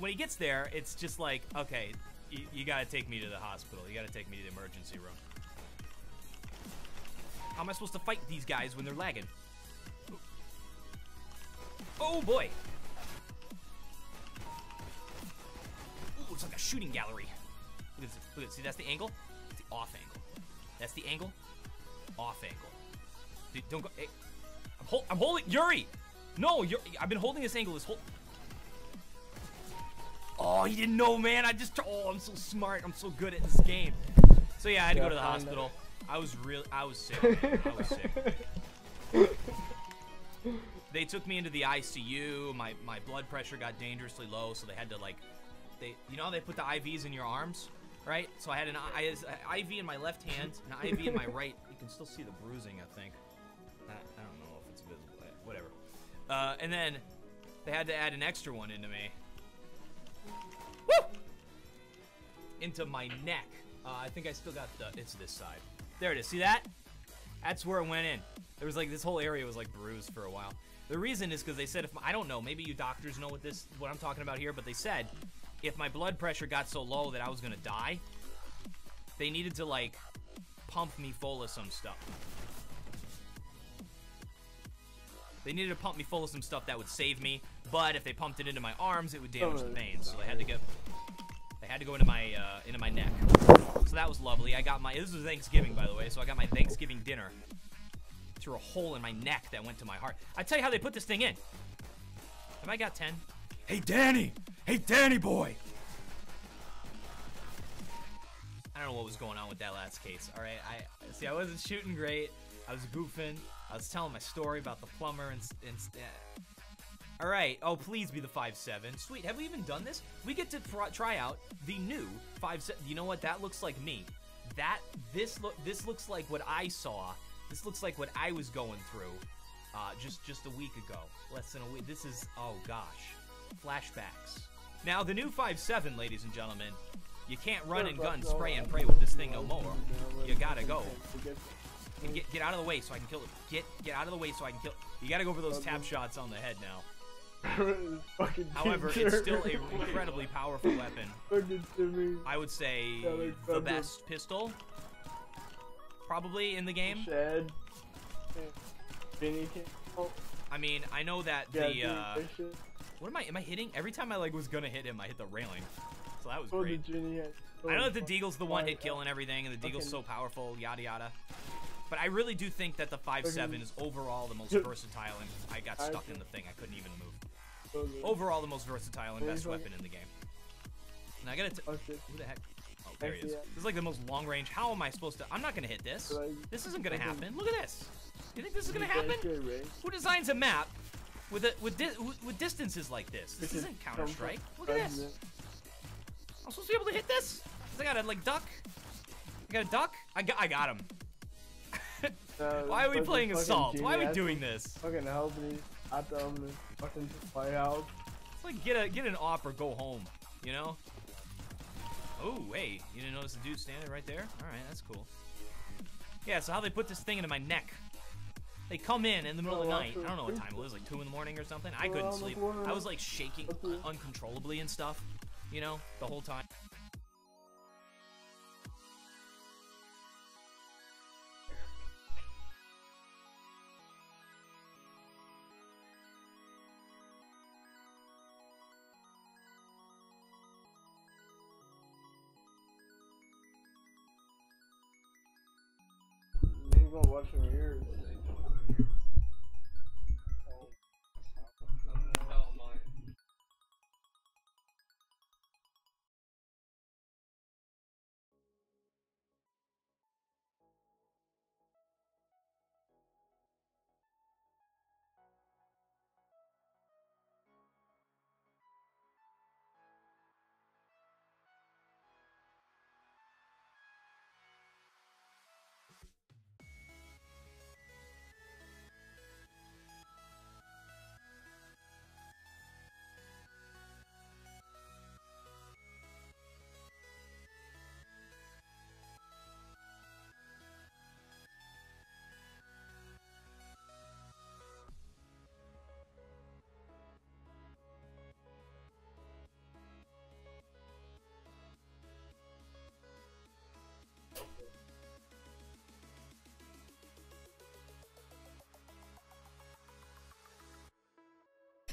when he gets there, it's just like, okay, you gotta take me to the hospital. You gotta take me to the emergency room. How am I supposed to fight these guys when they're lagging? Oh boy! Ooh, it's like a shooting gallery. Look at this. Look at this. See, that's the angle? It's the off angle. That's the angle. Off angle. Dude, don't go. Hey, I'm holding. Yuri! No, I've been holding this angle this whole. Oh, he didn't know, man. Oh, I'm so smart. I'm so good at this game. So yeah, I had to go to the hospital. I was sick. I was sick. They took me into the ICU. My blood pressure got dangerously low, so they had to like, you know how they put the IVs in your arms, right? So I had an IV in my left hand, an IV in my right. You can still see the bruising, I think. I don't know if it's visible. Whatever. And then they had to add an extra one into me. Woo! Into my neck. I think I still got it's this side. There it is. See that? That's where it went in. There was like, this whole area was like bruised for a while. The reason is because they said, I don't know, maybe you doctors know what I'm talking about here, but they said if my blood pressure got so low that I was gonna die, they needed to like pump me full of some stuff. They needed to pump me full of some stuff that would save me, but if they pumped it into my arms, it would damage the veins. So they had to go into my neck. So that was lovely. This was Thanksgiving, by the way, so I got my Thanksgiving dinner through a hole in my neck that went to my heart. I tell you how they put this thing in. Have I got 10? Hey, Danny! Hey, Danny boy! I don't know what was going on with that last case, alright? I wasn't shooting great. I was goofing. I was telling my story about the plumber and alright, oh, please be the 5.7. Sweet, have we even done this? We get to try out the new 5.7. You know what? That looks like me. This looks like what I saw. This looks like what I was going through just a week ago. Less than a week. This is, oh gosh. Flashbacks. Now, the new 5.7, ladies and gentlemen, you can't run and gun, spray and pray with this thing no more. You gotta go. And get out of the way so I can kill it. Get out of the way so I can kill it. You gotta go for those tap shots on the head now. However, it's still an incredibly powerful weapon. I would say the best pistol, probably in the game. I mean, I know that what am I hitting? Every time I like was gonna hit him, I hit the railing. So that was great. I know that the Deagle's the one hit kill and everything, and the Deagle's so powerful, yada yada. But I really do think that the 5.7 is overall the most versatile, and I got stuck in the thing. I couldn't even move. Overall, the most versatile and best weapon in the game. And I gotta who the heck? Oh, there he is. This is like the most long range. How am I supposed to? I'm not gonna hit this. This isn't gonna happen. Look at this. You think this is gonna happen? Who designs a map with distances like this? This isn't Counter-Strike. Look at this. I'm supposed to be able to hit this? I gotta like duck. I gotta duck. I got him. Why are we playing Assault? Why are we doing this? Fucking help me. I tell him to fucking firehouse. It's like get an op or go home, you know? Oh, hey, you didn't notice the dude standing right there? Alright, that's cool. Yeah, so how they put this thing into my neck. They come in the middle of the night. I don't know what time it was, like 2 in the morning or something. I couldn't sleep. I was like shaking uncontrollably and stuff, you know, the whole time. He's gonna watch him here.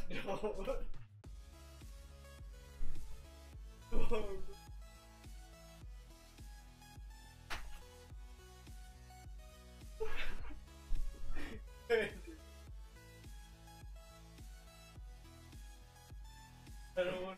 No. Oh. I don't want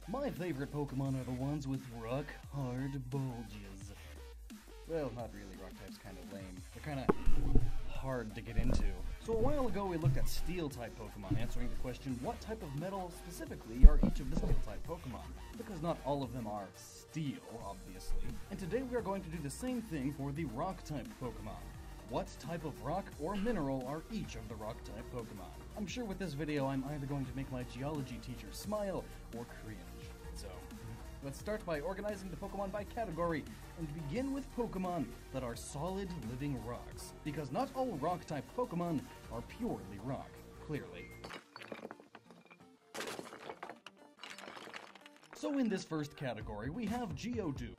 My favorite Pokemon are the ones with rock-hard bulges. Well, not really. Rock type's kind of lame. They're kind of hard to get into. So a while ago we looked at Steel-type Pokemon, answering the question, what type of metal specifically are each of the Steel-type Pokemon? Because not all of them are Steel, obviously. And today we are going to do the same thing for the Rock-type Pokemon. What type of rock or mineral are each of the Rock-type Pokemon? I'm sure with this video I'm either going to make my geology teacher smile or cringe. So, let's start by organizing the Pokemon by category, and begin with Pokemon that are solid living rocks. Because not all rock-type Pokemon are purely rock, clearly. So in this first category, we have Geodude.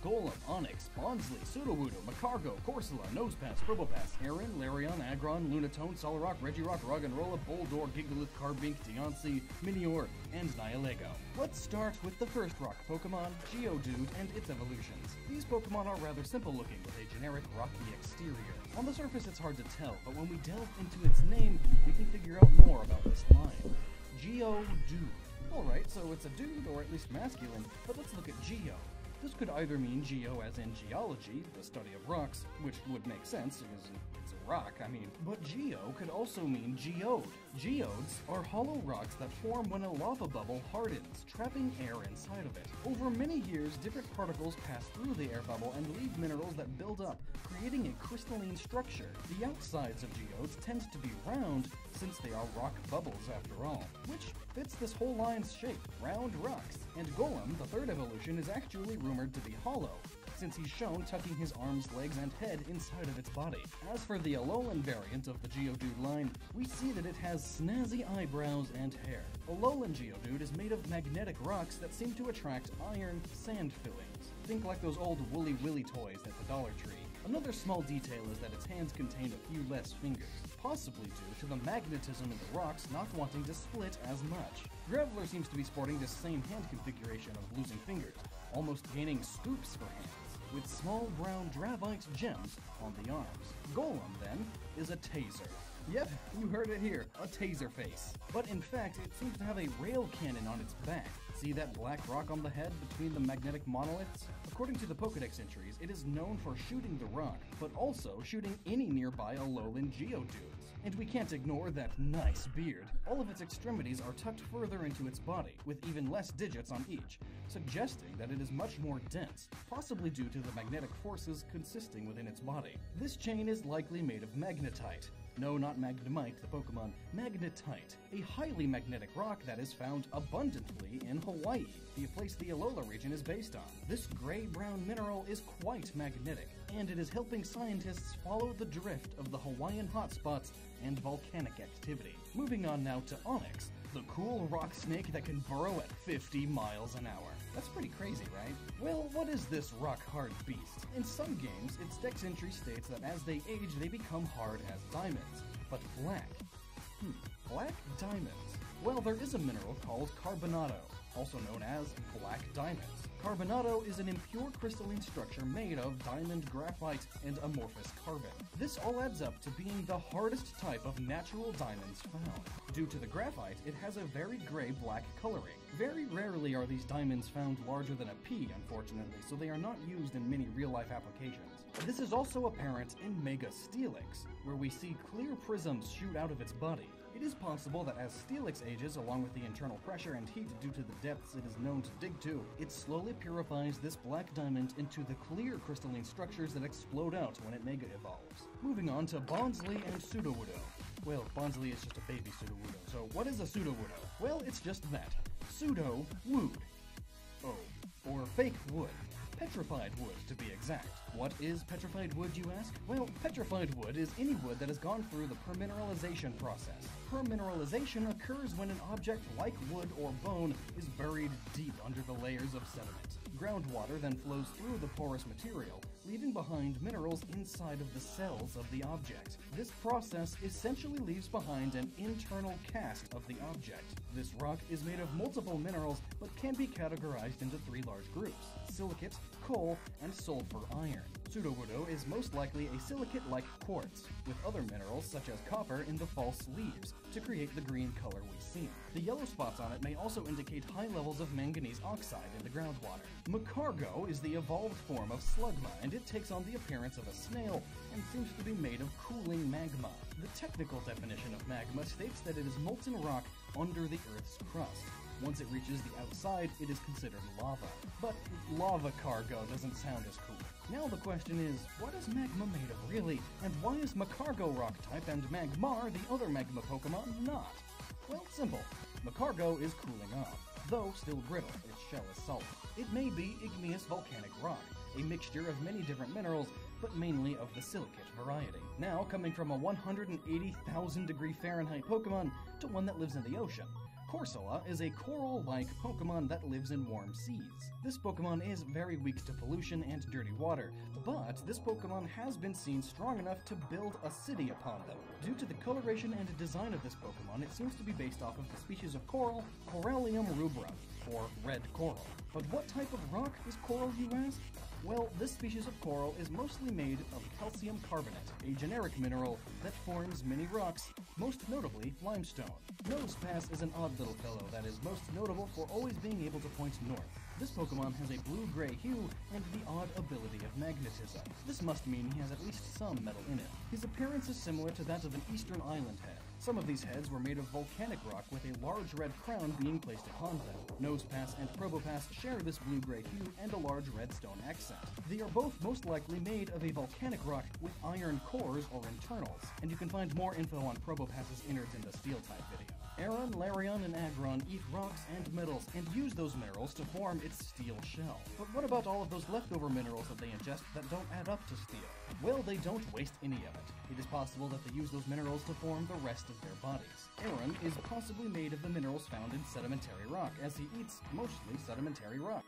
Golem, Onyx, Bonsly, Sudowoodo, Macargo, Corsola, Nosepass, Probopass, Aaron, Larion, Agron, Lunatone, Solrock, Regirock, Roggenrola, Boldor, Gigalith, Carbink, Deoncé, Minior, and Nihilego. Let's start with the first rock Pokemon, Geodude, and its evolutions. These Pokemon are rather simple looking with a generic rocky exterior. On the surface it's hard to tell, but when we delve into its name, we can figure out more about this line. Geodude. Alright, so it's a dude, or at least masculine, but let's look at Geo. This could either mean geo as in geology, the study of rocks, which would make sense because it's a rock, but geo could also mean geode. Geodes are hollow rocks that form when a lava bubble hardens, trapping air inside of it. Over many years, different particles pass through the air bubble and leave minerals that build up, creating a crystalline structure. The outsides of geodes tend to be round, since they are rock bubbles after all, which fits this whole line's shape, round rocks. And Golem, the third evolution, is actually rumored to be hollow, since he's shown tucking his arms, legs, and head inside of its body. As for the Alolan variant of the Geodude line, we see that it has snazzy eyebrows and hair. Alolan Geodude is made of magnetic rocks that seem to attract iron sand fillings. Think like those old Woolly Willy toys at the Dollar Tree. Another small detail is that its hands contain a few less fingers, possibly due to the magnetism in the rocks not wanting to split as much. Graveler seems to be sporting this same hand configuration of losing fingers, almost gaining scoops for hands, with small brown Dravite gems on the arms. Golem, then, is a taser. Yep, you heard it here, a taser face. But in fact, it seems to have a rail cannon on its back. See that black rock on the head between the magnetic monoliths? According to the Pokedex entries, it is known for shooting the rock, but also shooting any nearby Alolan Geodudes. And we can't ignore that nice beard. All of its extremities are tucked further into its body, with even less digits on each, suggesting that it is much more dense, possibly due to the magnetic forces consisting within its body. This chain is likely made of magnetite. No, not Magnemite, the Pokemon. Magnetite, a highly magnetic rock that is found abundantly in Hawaii, the place the Alola region is based on. This gray-brown mineral is quite magnetic, and it is helping scientists follow the drift of the Hawaiian hotspots and volcanic activity. Moving on now to Onyx, the cool rock snake that can burrow at 50 miles an hour. That's pretty crazy, right? Well, what is this rock-hard beast? In some games, its dex entry states that as they age, they become hard as diamonds. But black? Black diamonds? Well, there is a mineral called carbonado, also known as black diamonds. Carbonado is an impure crystalline structure made of diamond, graphite, and amorphous carbon. This all adds up to being the hardest type of natural diamonds found. Due to the graphite, it has a very gray-black coloring. Very rarely are these diamonds found larger than a pea, unfortunately, so they are not used in many real-life applications. This is also apparent in Mega Steelix, where we see clear prisms shoot out of its body. It is possible that as Steelix ages, along with the internal pressure and heat due to the depths it is known to dig to, it slowly purifies this black diamond into the clear crystalline structures that explode out when it Mega evolves. Moving on to Bonsly and Sudowoodo. Well, Bonsly is just a baby Sudowoodo, so what is a Sudowoodo? Well, it's just that. Pseudo-wood. Oh, or fake wood. Petrified wood, to be exact. What is petrified wood, you ask? Well, petrified wood is any wood that has gone through the permineralization process. Permineralization occurs when an object like wood or bone is buried deep under the layers of sediment. Groundwater then flows through the porous material, leaving behind minerals inside of the cells of the object. This process essentially leaves behind an internal cast of the object. This rock is made of multiple minerals, but can be categorized into three large groups: silicate, coal, and sulfur iron. Sudowoodo is most likely a silicate-like quartz, with other minerals such as copper in the false leaves, to create the green color we see. The yellow spots on it may also indicate high levels of manganese oxide in the groundwater. Macargo is the evolved form of slugma, and it takes on the appearance of a snail and seems to be made of cooling magma. The technical definition of magma states that it is molten rock under the Earth's crust. Once it reaches the outside, it is considered lava. But lava cargo doesn't sound as cool. Now the question is, what is magma made of really? And why is Macargo rock type and Magmar, the other magma Pokemon, not? Well, simple. Macargo is cooling off, though still brittle, its shell is solid. It may be igneous volcanic rock, a mixture of many different minerals, but mainly of the silicate variety. Now, coming from a 180,000 degree Fahrenheit Pokemon to one that lives in the ocean. Corsola is a coral-like Pokemon that lives in warm seas. This Pokemon is very weak to pollution and dirty water, but this Pokemon has been seen strong enough to build a city upon them. Due to the coloration and design of this Pokemon, it seems to be based off of the species of coral, Corallium rubrum, or red coral. But what type of rock is coral, you ask? Well, this species of coral is mostly made of calcium carbonate, a generic mineral that forms many rocks, most notably limestone. Nosepass is an odd little fellow that is most notable for always being able to point north. This Pokemon has a blue-gray hue and the odd ability of magnetism. This must mean he has at least some metal in it. His appearance is similar to that of an eastern island head. Some of these heads were made of volcanic rock with a large red crown being placed upon them. Nosepass and Probopass share this blue-gray hue and a large red stone accent. They are both most likely made of a volcanic rock with iron cores or internals, and you can find more info on Probopass's innards in the Steel-type video. Aron, Larion, and Aggron eat rocks and metals and use those minerals to form its steel shell. But what about all of those leftover minerals that they ingest that don't add up to steel? Well, they don't waste any of it. It is possible that they use those minerals to form the rest of their bodies. Aron is possibly made of the minerals found in sedimentary rock, as he eats mostly sedimentary rock.